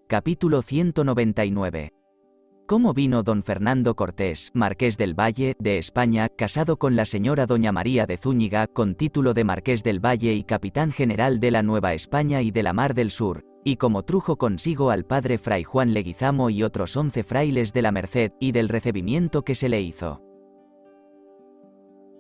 Capítulo 199. ¿Cómo vino don Fernando Cortés, Marqués del Valle, de España, casado con la señora doña María de Zúñiga, con título de Marqués del Valle y Capitán General de la Nueva España y de la Mar del Sur, y como trujo consigo al padre Fray Juan Leguizamo y otros 11 frailes de la Merced, y del recibimiento que se le hizo?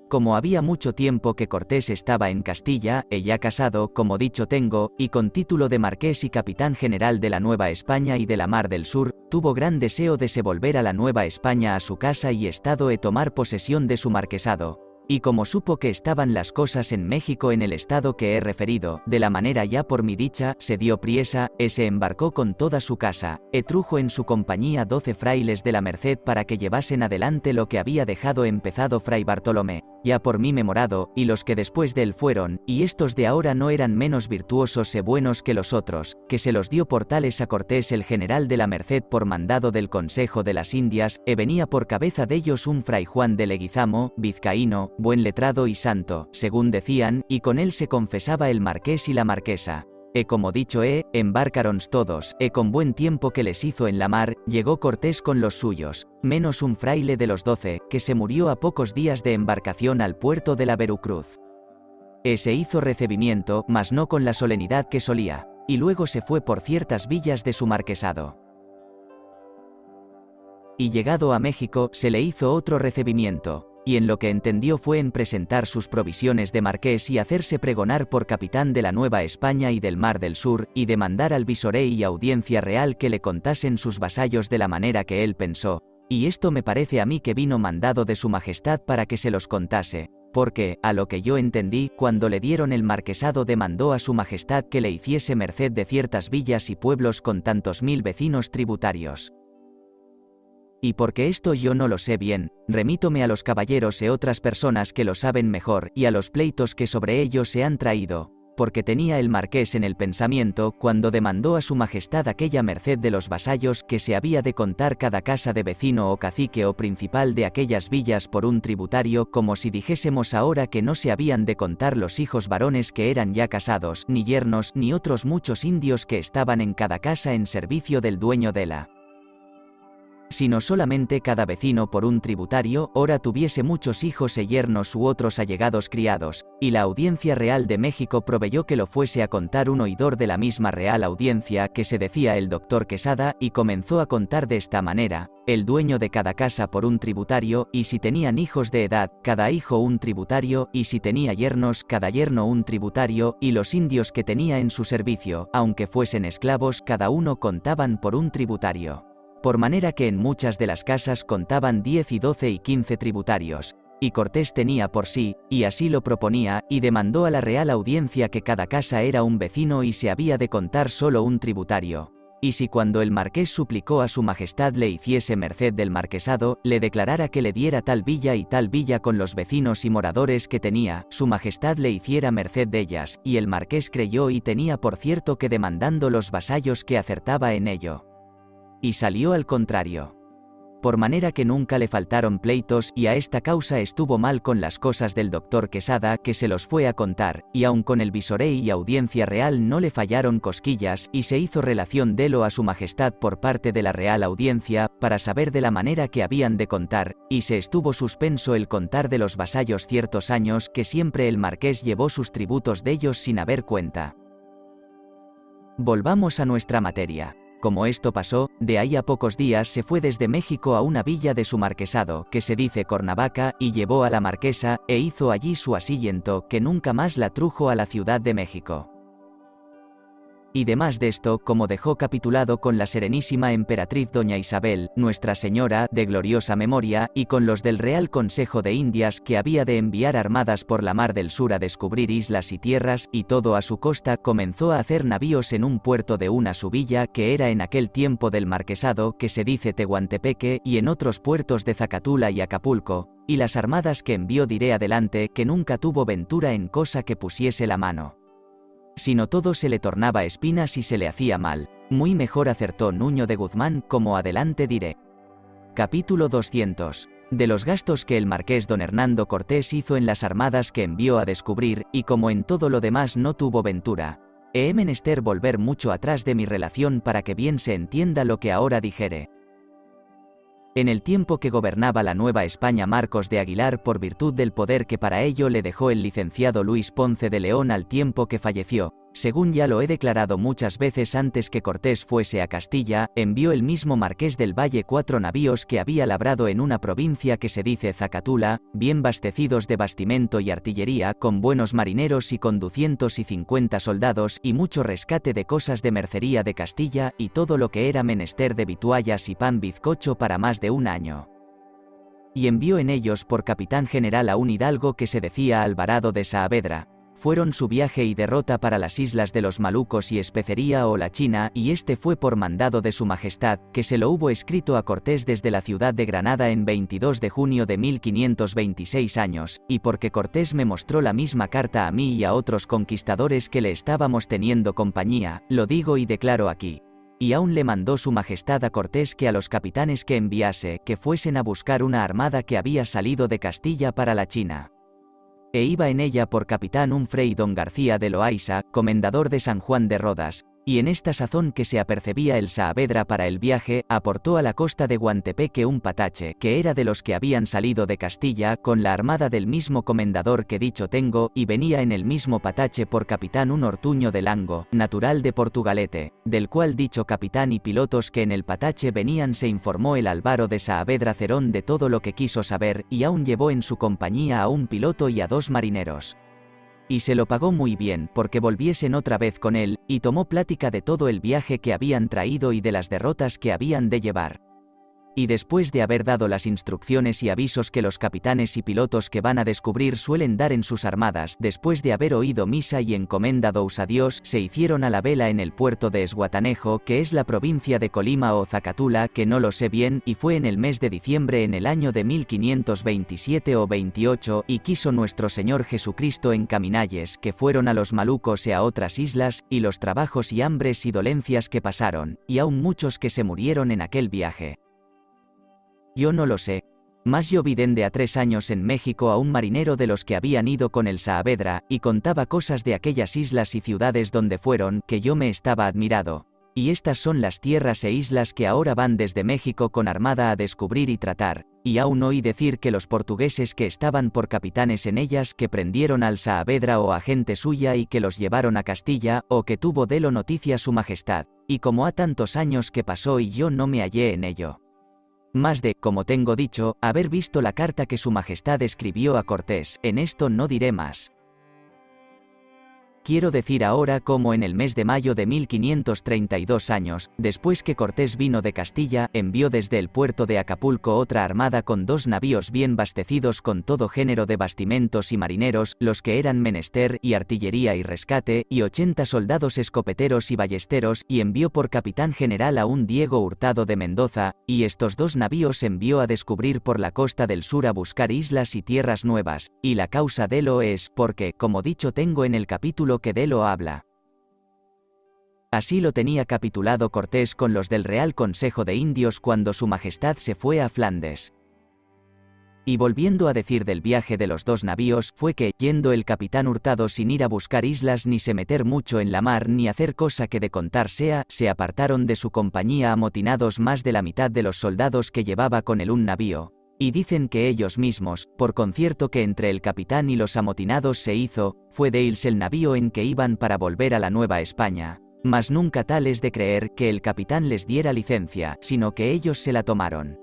Como había mucho tiempo que Cortés estaba en Castilla, ya casado, como dicho tengo, y con título de Marqués y Capitán General de la Nueva España y de la Mar del Sur, tuvo gran deseo de se volver a la Nueva España a su casa y estado e tomar posesión de su marquesado. Y como supo que estaban las cosas en México en el estado que he referido, de la manera ya por mi dicha, se dio priesa, se embarcó con toda su casa, trujo en su compañía 12 frailes de la Merced para que llevasen adelante lo que había dejado empezado Fray Bartolomé, ya por mí memorado, y los que después de él fueron, y estos de ahora no eran menos virtuosos e buenos que los otros, que se los dio por tales a Cortés el general de la Merced por mandado del Consejo de las Indias, venía por cabeza de ellos un Fray Juan de Leguizamo, vizcaíno, buen letrado y santo, según decían, y con él se confesaba el marqués y la marquesa. Como dicho embarcaron's todos, con buen tiempo que les hizo en la mar, llegó Cortés con los suyos, menos un fraile de los 12, que se murió a pocos días de embarcación al puerto de la Veracruz. Se hizo recibimiento, mas no con la solemnidad que solía, y luego se fue por ciertas villas de su marquesado. Y llegado a México, se le hizo otro recibimiento, y en lo que entendió fue en presentar sus provisiones de marqués y hacerse pregonar por capitán de la Nueva España y del Mar del Sur, y demandar al visorey y audiencia real que le contasen sus vasallos de la manera que él pensó, y esto me parece a mí que vino mandado de su majestad para que se los contase, porque, a lo que yo entendí, cuando le dieron el marquesado demandó a su majestad que le hiciese merced de ciertas villas y pueblos con tantos 1000 vecinos tributarios. Y porque esto yo no lo sé bien, remítome a los caballeros e otras personas que lo saben mejor, y a los pleitos que sobre ellos se han traído, porque tenía el marqués en el pensamiento, cuando demandó a su majestad aquella merced de los vasallos, que se había de contar cada casa de vecino o cacique o principal de aquellas villas por un tributario, como si dijésemos ahora que no se habían de contar los hijos varones que eran ya casados, ni yernos, ni otros muchos indios que estaban en cada casa en servicio del dueño de la, sino solamente cada vecino por un tributario, ora tuviese muchos hijos e yernos u otros allegados criados, y la Audiencia Real de México proveyó que lo fuese a contar un oidor de la misma Real Audiencia que se decía el doctor Quesada, y comenzó a contar de esta manera: el dueño de cada casa por un tributario, y si tenían hijos de edad, cada hijo un tributario, y si tenía yernos, cada yerno un tributario, y los indios que tenía en su servicio, aunque fuesen esclavos, cada uno contaban por un tributario. Por manera que en muchas de las casas contaban 10 y 12 y 15 tributarios, y Cortés tenía por sí, y así lo proponía, y demandó a la Real Audiencia que cada casa era un vecino y se había de contar solo un tributario. Y si cuando el marqués suplicó a su majestad le hiciese merced del marquesado, le declarara que le diera tal villa y tal villa con los vecinos y moradores que tenía, su majestad le hiciera merced de ellas, y el marqués creyó y tenía por cierto que demandando los vasallos que acertaba en ello. Y salió al contrario. Por manera que nunca le faltaron pleitos, y a esta causa estuvo mal con las cosas del doctor Quesada, que se los fue a contar, y aun con el visorey y audiencia real no le fallaron cosquillas, y se hizo relación de lo a su majestad por parte de la Real Audiencia, para saber de la manera que habían de contar, y se estuvo suspenso el contar de los vasallos ciertos años que siempre el marqués llevó sus tributos de ellos sin haber cuenta. Volvamos a nuestra materia. Como esto pasó, de ahí a pocos días se fue desde México a una villa de su marquesado, que se dice Cornavaca, y llevó a la marquesa, e hizo allí su asillento, que nunca más la trujo a la Ciudad de México. Y demás de esto, como dejó capitulado con la serenísima emperatriz doña Isabel, Nuestra Señora, de gloriosa memoria, y con los del Real Consejo de Indias, que había de enviar armadas por la Mar del Sur a descubrir islas y tierras, y todo a su costa, comenzó a hacer navíos en un puerto de una su villa, que era en aquel tiempo del marquesado, que se dice Tehuantepeque, y en otros puertos de Zacatula y Acapulco, y las armadas que envió diré adelante, que nunca tuvo ventura en cosa que pusiese la mano, sino todo se le tornaba espinas y se le hacía mal. Muy mejor acertó Nuño de Guzmán, como adelante diré. Capítulo 200. De los gastos que el marqués don Hernando Cortés hizo en las armadas que envió a descubrir, y como en todo lo demás no tuvo ventura, He menester volver mucho atrás de mi relación para que bien se entienda lo que ahora dijere. En el tiempo que gobernaba la Nueva España Marcos de Aguilar, por virtud del poder que para ello le dejó el licenciado Luis Ponce de León al tiempo que falleció, según ya lo he declarado muchas veces antes que Cortés fuese a Castilla, envió el mismo Marqués del Valle 4 navíos que había labrado en una provincia que se dice Zacatula, bien bastecidos de bastimento y artillería, con buenos marineros y con 250 soldados, y mucho rescate de cosas de mercería de Castilla, y todo lo que era menester de vituallas y pan bizcocho para más de un año. Y envió en ellos por capitán general a un hidalgo que se decía Alvarado de Saavedra. Fueron su viaje y derrota para las islas de los Malucos y Especería o la China, y este fue por mandado de su majestad, que se lo hubo escrito a Cortés desde la ciudad de Granada en 22 de junio de 1526 años, y porque Cortés me mostró la misma carta a mí y a otros conquistadores que le estábamos teniendo compañía, lo digo y declaro aquí. Y aún le mandó su majestad a Cortés que a los capitanes que enviase, que fuesen a buscar una armada que había salido de Castilla para la China. E iba en ella por capitán un fray don García de Loaiza, comendador de San Juan de Rodas, y en esta sazón que se apercebía el Saavedra para el viaje, aportó a la costa de Guantepeque un patache, que era de los que habían salido de Castilla, con la armada del mismo comendador que dicho tengo, y venía en el mismo patache por capitán un Ortuño de Lango, natural de Portugalete, del cual dicho capitán y pilotos que en el patache venían se informó el Álvaro de Saavedra Cerón de todo lo que quiso saber, y aún llevó en su compañía a un piloto y a 2 marineros. Y se lo pagó muy bien porque volviesen otra vez con él, y tomó plática de todo el viaje que habían traído y de las derrotas que habían de llevar. Y después de haber dado las instrucciones y avisos que los capitanes y pilotos que van a descubrir suelen dar en sus armadas, después de haber oído misa y encomendado a Dios, se hicieron a la vela en el puerto de Esguatanejo, que es la provincia de Colima o Zacatula, que no lo sé bien, y fue en el mes de diciembre en el año de 1527 o 28, y quiso nuestro Señor Jesucristo encaminalles, que fueron a los Malucos y a otras islas, y los trabajos y hambres y dolencias que pasaron, y aún muchos que se murieron en aquel viaje. Yo no lo sé, mas yo vi dende a 3 años en México a un marinero de los que habían ido con el Saavedra, y contaba cosas de aquellas islas y ciudades donde fueron, que yo me estaba admirado. Y estas son las tierras e islas que ahora van desde México con armada a descubrir y tratar, y aún oí decir que los portugueses que estaban por capitanes en ellas que prendieron al Saavedra o a gente suya y que los llevaron a Castilla, o que tuvo de lo noticia su majestad, y como ha tantos años que pasó y yo no me hallé en ello. Más de, como tengo dicho, haber visto la carta que su majestad escribió a Cortés, en esto no diré más. Quiero decir ahora cómo en el mes de mayo de 1532 años, después que Cortés vino de Castilla, envió desde el puerto de Acapulco otra armada con 2 navíos bien bastecidos con todo género de bastimentos y marineros, los que eran menester, y artillería y rescate, y 80 soldados escopeteros y ballesteros, y envió por capitán general a un Diego Hurtado de Mendoza, y estos 2 navíos envió a descubrir por la costa del sur a buscar islas y tierras nuevas, y la causa de lo es porque, como dicho tengo en el capítulo que de lo habla. Así lo tenía capitulado Cortés con los del Real Consejo de Indios cuando su majestad se fue a Flandes. Y volviendo a decir del viaje de los 2 navíos, fue que, yendo el capitán Hurtado sin ir a buscar islas ni se meter mucho en la mar ni hacer cosa que de contar sea, se apartaron de su compañía amotinados más de la mitad de los soldados que llevaba con él un navío. Y dicen que ellos mismos, por concierto que entre el capitán y los amotinados se hizo, fue de ellos el navío en que iban para volver a la Nueva España, mas nunca tal es de creer que el capitán les diera licencia, sino que ellos se la tomaron.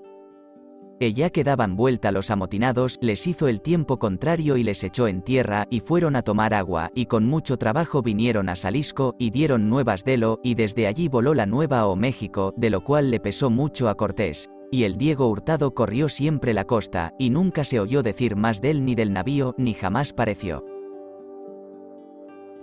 E ya que daban vuelta los amotinados, les hizo el tiempo contrario y les echó en tierra, y fueron a tomar agua, y con mucho trabajo vinieron a Salisco, y dieron nuevas de lo, y desde allí voló la Nueva o México, de lo cual le pesó mucho a Cortés. Y el Diego Hurtado corrió siempre la costa, y nunca se oyó decir más de él ni del navío, ni jamás pareció.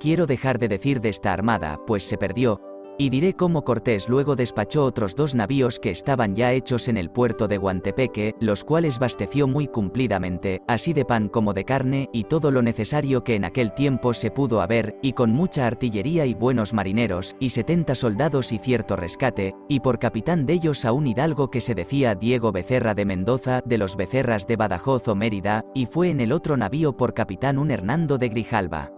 Quiero dejar de decir de esta armada, pues se perdió, y diré cómo Cortés luego despachó otros 2 navíos que estaban ya hechos en el puerto de Guantepeque, los cuales basteció muy cumplidamente, así de pan como de carne, y todo lo necesario que en aquel tiempo se pudo haber, y con mucha artillería y buenos marineros, y 70 soldados y cierto rescate, y por capitán de ellos a un hidalgo que se decía Diego Becerra de Mendoza, de los Becerras de Badajoz o Mérida, y fue en el otro navío por capitán un Hernando de Grijalva.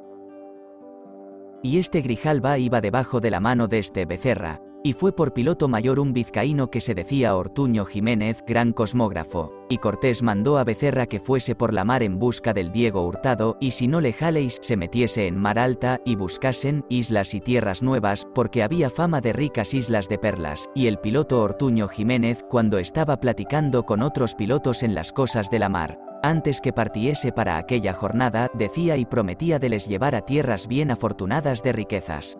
y este Grijalba iba debajo de la mano de este Becerra, y fue por piloto mayor un vizcaíno que se decía Ortuño Jiménez, gran cosmógrafo, y Cortés mandó a Becerra que fuese por la mar en busca del Diego Hurtado, y si no le jaleis, se metiese en mar alta, y buscasen islas y tierras nuevas, porque había fama de ricas islas de perlas, y el piloto Ortuño Jiménez, cuando estaba platicando con otros pilotos en las cosas de la mar, antes que partiese para aquella jornada, decía y prometía de les llevar a tierras bien afortunadas de riquezas,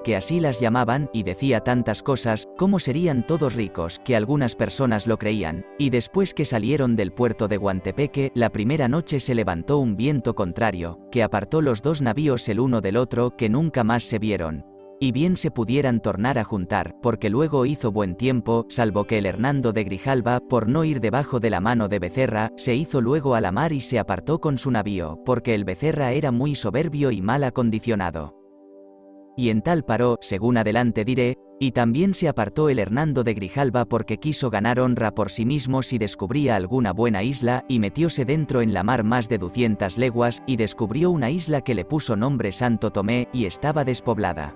que así las llamaban, y decía tantas cosas, como serían todos ricos, que algunas personas lo creían, y después que salieron del puerto de Guantepeque, la primera noche se levantó un viento contrario, que apartó los dos navíos el uno del otro, que nunca más se vieron, y bien se pudieran tornar a juntar, porque luego hizo buen tiempo, salvo que el Hernando de Grijalba, por no ir debajo de la mano de Becerra, se hizo luego a la mar y se apartó con su navío, porque el Becerra era muy soberbio y mal acondicionado. Y en tal paró, según adelante diré, y también se apartó el Hernando de Grijalba porque quiso ganar honra por sí mismo si descubría alguna buena isla, y metióse dentro en la mar más de 200 leguas, y descubrió una isla que le puso nombre Santo Tomé, y estaba despoblada.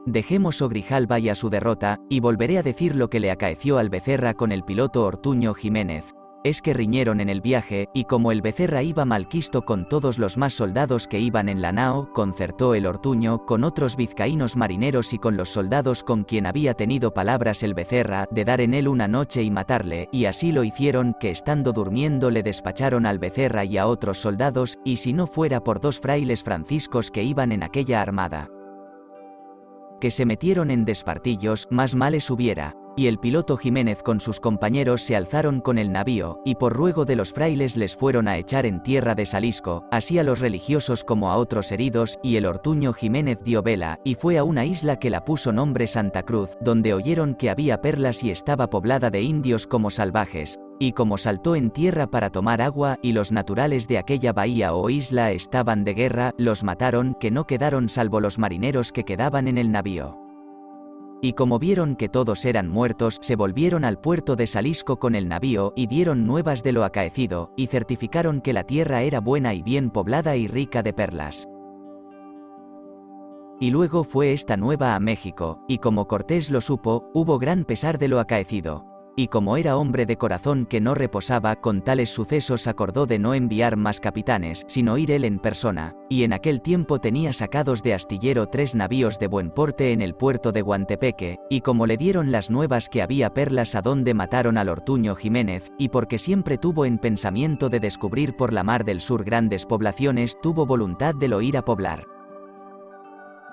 Dejemos Grijalba y a su derrota, y volveré a decir lo que le acaeció al Becerra con el piloto Ortuño Jiménez. Es que riñeron en el viaje, y como el Becerra iba malquisto con todos los más soldados que iban en la nao, concertó el Ortuño con otros vizcaínos marineros y con los soldados con quien había tenido palabras el Becerra, de dar en él una noche y matarle, y así lo hicieron, que estando durmiendo le despacharon al Becerra y a otros soldados, y si no fuera por dos frailes franciscos que iban en aquella armada, que se metieron en despartillos, más males hubiera. Y el piloto Jiménez con sus compañeros se alzaron con el navío, y por ruego de los frailes les fueron a echar en tierra de Salisco, así a los religiosos como a otros heridos, y el Ortuño Jiménez dio vela, y fue a una isla que la puso nombre Santa Cruz, donde oyeron que había perlas y estaba poblada de indios como salvajes, y como saltó en tierra para tomar agua, y los naturales de aquella bahía o isla estaban de guerra, los mataron, que no quedaron salvo los marineros que quedaban en el navío. Y como vieron que todos eran muertos, se volvieron al puerto de Salisco con el navío, y dieron nuevas de lo acaecido, y certificaron que la tierra era buena y bien poblada y rica de perlas. Y luego fue esta nueva a México, y como Cortés lo supo, hubo gran pesar de lo acaecido. Y como era hombre de corazón que no reposaba con tales sucesos, acordó de no enviar más capitanes, sino ir él en persona, y en aquel tiempo tenía sacados de astillero 3 navíos de buen porte en el puerto de Guantepeque, y como le dieron las nuevas que había perlas a donde mataron al Ortuño Jiménez, y porque siempre tuvo en pensamiento de descubrir por la mar del sur grandes poblaciones, tuvo voluntad de lo ir a poblar.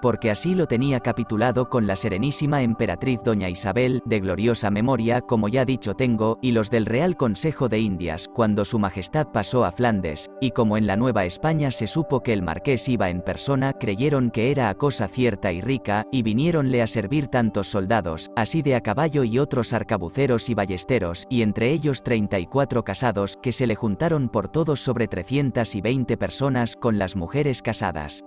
Porque así lo tenía capitulado con la serenísima emperatriz doña Isabel, de gloriosa memoria, como ya dicho tengo, y los del Real Consejo de Indias, cuando su majestad pasó a Flandes, y como en la Nueva España se supo que el marqués iba en persona, creyeron que era a cosa cierta y rica, y viniéronle a servir tantos soldados, así de a caballo y otros arcabuceros y ballesteros, y entre ellos 34 casados, que se le juntaron por todos sobre 320 personas, con las mujeres casadas.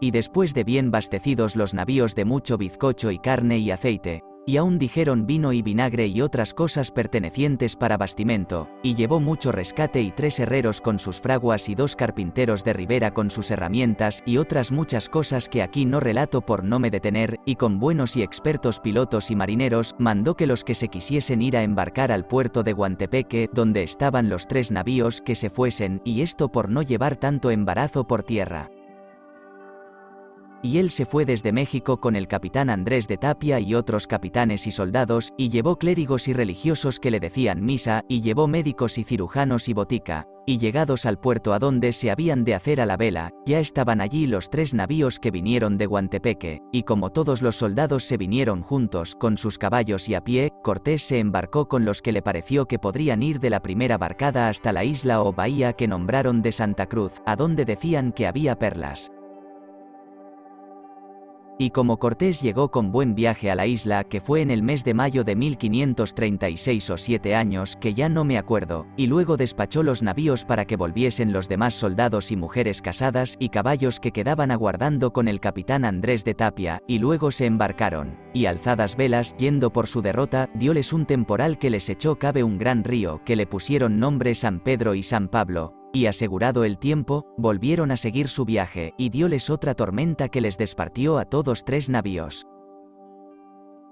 Y después de bien bastecidos los navíos de mucho bizcocho y carne y aceite, y aún dijeron vino y vinagre y otras cosas pertenecientes para bastimento, y llevó mucho rescate y 3 herreros con sus fraguas y 2 carpinteros de ribera con sus herramientas y otras muchas cosas que aquí no relato por no me detener, y con buenos y expertos pilotos y marineros, mandó que los que se quisiesen ir a embarcar al puerto de Guantepeque, donde estaban los 3 navíos, que se fuesen, y esto por no llevar tanto embarazo por tierra. Y él se fue desde México con el capitán Andrés de Tapia y otros capitanes y soldados, y llevó clérigos y religiosos que le decían misa, y llevó médicos y cirujanos y botica, y llegados al puerto adonde se habían de hacer a la vela, ya estaban allí los 3 navíos que vinieron de Guantepeque, y como todos los soldados se vinieron juntos, con sus caballos y a pie, Cortés se embarcó con los que le pareció que podrían ir de la primera barcada hasta la isla o bahía que nombraron de Santa Cruz, adonde decían que había perlas. Y como Cortés llegó con buen viaje a la isla, que fue en el mes de mayo de 1536 o 7 años, que ya no me acuerdo, y luego despachó los navíos para que volviesen los demás soldados y mujeres casadas y caballos que quedaban aguardando con el capitán Andrés de Tapia, y luego se embarcaron, y alzadas velas, yendo por su derrota, dióles un temporal que les echó cabe un gran río, que le pusieron nombre San Pedro y San Pablo, Y asegurado el tiempo, volvieron a seguir su viaje, y dióles otra tormenta que les despartió a todos 3 navíos.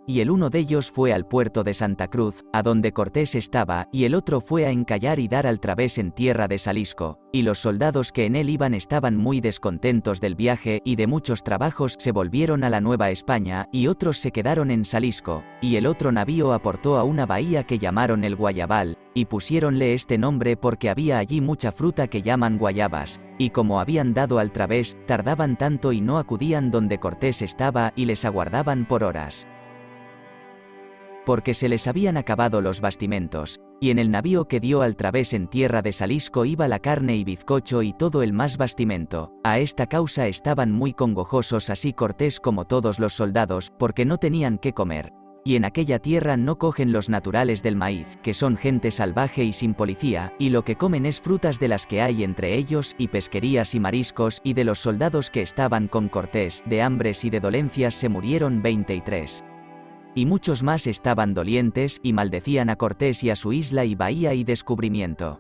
Y el uno de ellos fue al puerto de Santa Cruz, a donde Cortés estaba, y el otro fue a encallar y dar al través en tierra de Salisco, y los soldados que en él iban estaban muy descontentos del viaje y de muchos trabajos, se volvieron a la Nueva España, y otros se quedaron en Salisco, y el otro navío aportó a una bahía que llamaron el Guayabal, y pusiéronle este nombre porque había allí mucha fruta que llaman guayabas, y como habían dado al través, tardaban tanto y no acudían donde Cortés estaba y les aguardaban por horas. Porque se les habían acabado los bastimentos, y en el navío que dio al través en tierra de Salisco iba la carne y bizcocho y todo el más bastimento. A esta causa estaban muy congojosos así Cortés como todos los soldados, porque no tenían qué comer. Y en aquella tierra no cogen los naturales del maíz, que son gente salvaje y sin policía, y lo que comen es frutas de las que hay entre ellos, y pesquerías y mariscos, y de los soldados que estaban con Cortés, de hambres y de dolencias se murieron 23. Y muchos más estaban dolientes, y maldecían a Cortés y a su isla y bahía y descubrimiento.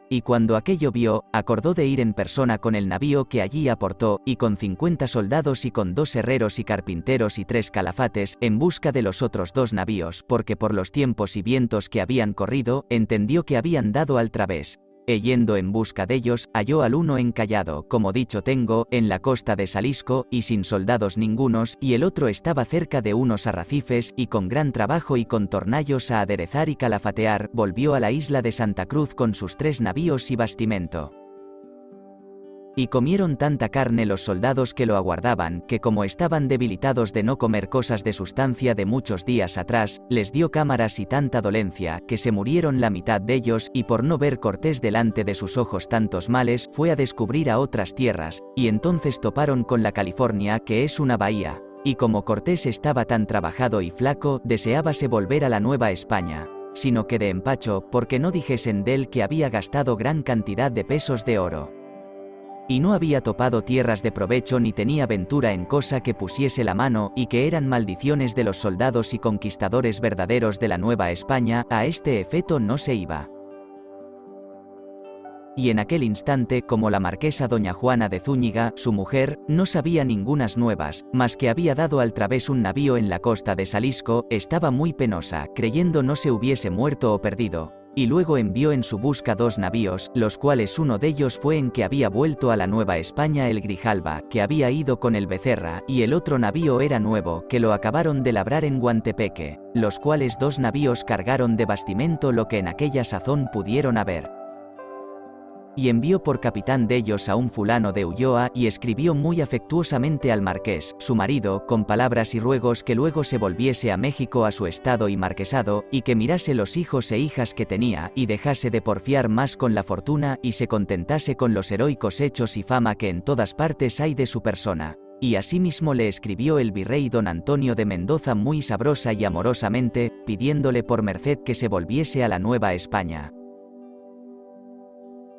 Y cuando aquello vio, acordó de ir en persona con el navío que allí aportó, y con 50 soldados y con 2 herreros y carpinteros y 3 calafates, en busca de los otros 2 navíos, porque por los tiempos y vientos que habían corrido, entendió que habían dado al través. Yendo en busca de ellos, halló al uno encallado, como dicho tengo, en la costa de Salisco, y sin soldados ningunos, y el otro estaba cerca de unos arrecifes, y con gran trabajo y con tornallos a aderezar y calafatear, volvió a la isla de Santa Cruz con sus 3 navíos y bastimento. Y comieron tanta carne los soldados que lo aguardaban, que como estaban debilitados de no comer cosas de sustancia de muchos días atrás, les dio cámaras y tanta dolencia, que se murieron la mitad de ellos, y por no ver Cortés delante de sus ojos tantos males, fue a descubrir a otras tierras, y entonces toparon con la California, que es una bahía. Y como Cortés estaba tan trabajado y flaco, deseábase volver a la Nueva España, sino que de empacho, porque no dijesen de él que había gastado gran cantidad de pesos de oro. Y no había topado tierras de provecho ni tenía ventura en cosa que pusiese la mano, y que eran maldiciones de los soldados y conquistadores verdaderos de la Nueva España, a este efecto no se iba. Y en aquel instante, como la marquesa doña Juana de Zúñiga, su mujer, no sabía ningunas nuevas, mas que había dado al través un navío en la costa de Salisco, estaba muy penosa, creyendo no se hubiese muerto o perdido. Y luego envió en su busca 2 navíos, los cuales uno de ellos fue en que había vuelto a la Nueva España el Grijalba, que había ido con el Becerra, y el otro navío era nuevo, que lo acabaron de labrar en Guantepeque, los cuales 2 navíos cargaron de bastimento lo que en aquella sazón pudieron haber. Y envió por capitán de ellos a un fulano de Ulloa, y escribió muy afectuosamente al marqués, su marido, con palabras y ruegos que luego se volviese a México a su estado y marquesado, y que mirase los hijos e hijas que tenía, y dejase de porfiar más con la fortuna, y se contentase con los heroicos hechos y fama que en todas partes hay de su persona. Y asimismo le escribió el virrey don Antonio de Mendoza muy sabrosa y amorosamente, pidiéndole por merced que se volviese a la Nueva España.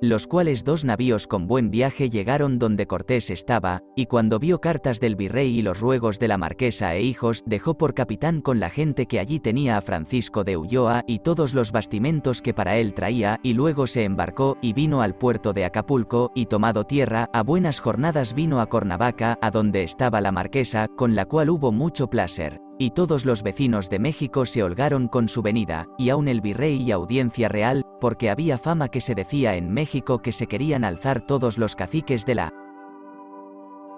Los cuales 2 navíos con buen viaje llegaron donde Cortés estaba, y cuando vio cartas del virrey y los ruegos de la marquesa e hijos, dejó por capitán con la gente que allí tenía a Francisco de Ulloa y todos los bastimentos que para él traía, y luego se embarcó, y vino al puerto de Acapulco, y tomado tierra, a buenas jornadas vino a Cuernavaca, a donde estaba la marquesa, con la cual hubo mucho placer. Y todos los vecinos de México se holgaron con su venida, y aun el virrey y audiencia real, porque había fama que se decía en México que se querían alzar todos los caciques de la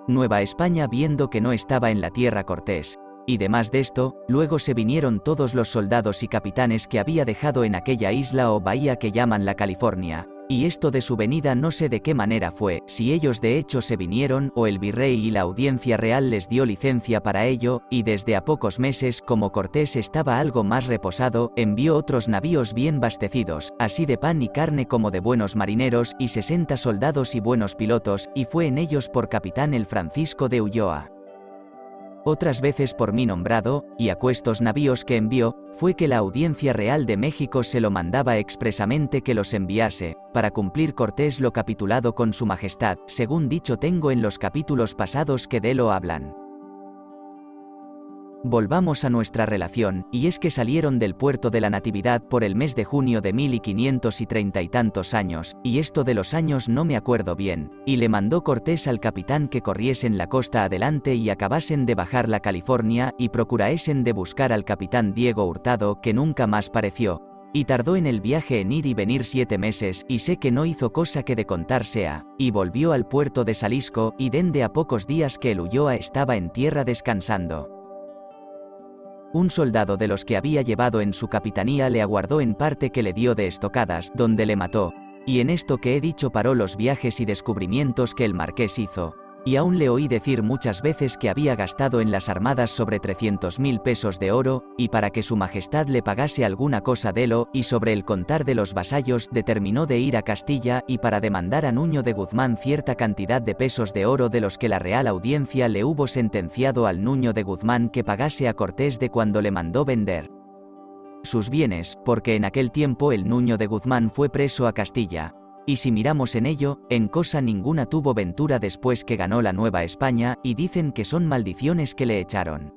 Nueva España viendo que no estaba en la tierra Cortés. Y demás de esto, luego se vinieron todos los soldados y capitanes que había dejado en aquella isla o bahía que llaman la California. Y esto de su venida no sé de qué manera fue, si ellos de hecho se vinieron, o el virrey y la audiencia real les dio licencia para ello, y desde a pocos meses, como Cortés estaba algo más reposado, envió otros navíos bien bastecidos, así de pan y carne como de buenos marineros, y 60 soldados y buenos pilotos, y fue en ellos por capitán el Francisco de Ulloa. Otras veces por mí nombrado, y aquestos navíos que envió, fue que la Audiencia Real de México se lo mandaba expresamente que los enviase, para cumplir Cortés lo capitulado con su majestad, según dicho tengo en los capítulos pasados que de lo hablan. Volvamos a nuestra relación, y es que salieron del puerto de la Natividad por el mes de junio de 1530 y tantos años, y esto de los años no me acuerdo bien, y le mandó Cortés al capitán que corriesen la costa adelante y acabasen de bajar la California, y procuraesen de buscar al capitán Diego Hurtado, que nunca más pareció, y tardó en el viaje en ir y venir 7 meses, y sé que no hizo cosa que de contar sea, y volvió al puerto de Salisco, y dende a pocos días que el Ulloa estaba en tierra descansando. Un soldado de los que había llevado en su capitanía le aguardó en parte que le dio de estocadas, donde le mató, y en esto que he dicho paró los viajes y descubrimientos que el marqués hizo, y aún le oí decir muchas veces que había gastado en las armadas sobre 300.000 pesos de oro, y para que su majestad le pagase alguna cosa delo, y sobre el contar de los vasallos determinó de ir a Castilla, y para demandar a Nuño de Guzmán cierta cantidad de pesos de oro de los que la Real Audiencia le hubo sentenciado al Nuño de Guzmán que pagase a Cortés de cuando le mandó vender sus bienes, porque en aquel tiempo el Nuño de Guzmán fue preso a Castilla. Y si miramos en ello, en cosa ninguna tuvo ventura después que ganó la Nueva España, y dicen que son maldiciones que le echaron.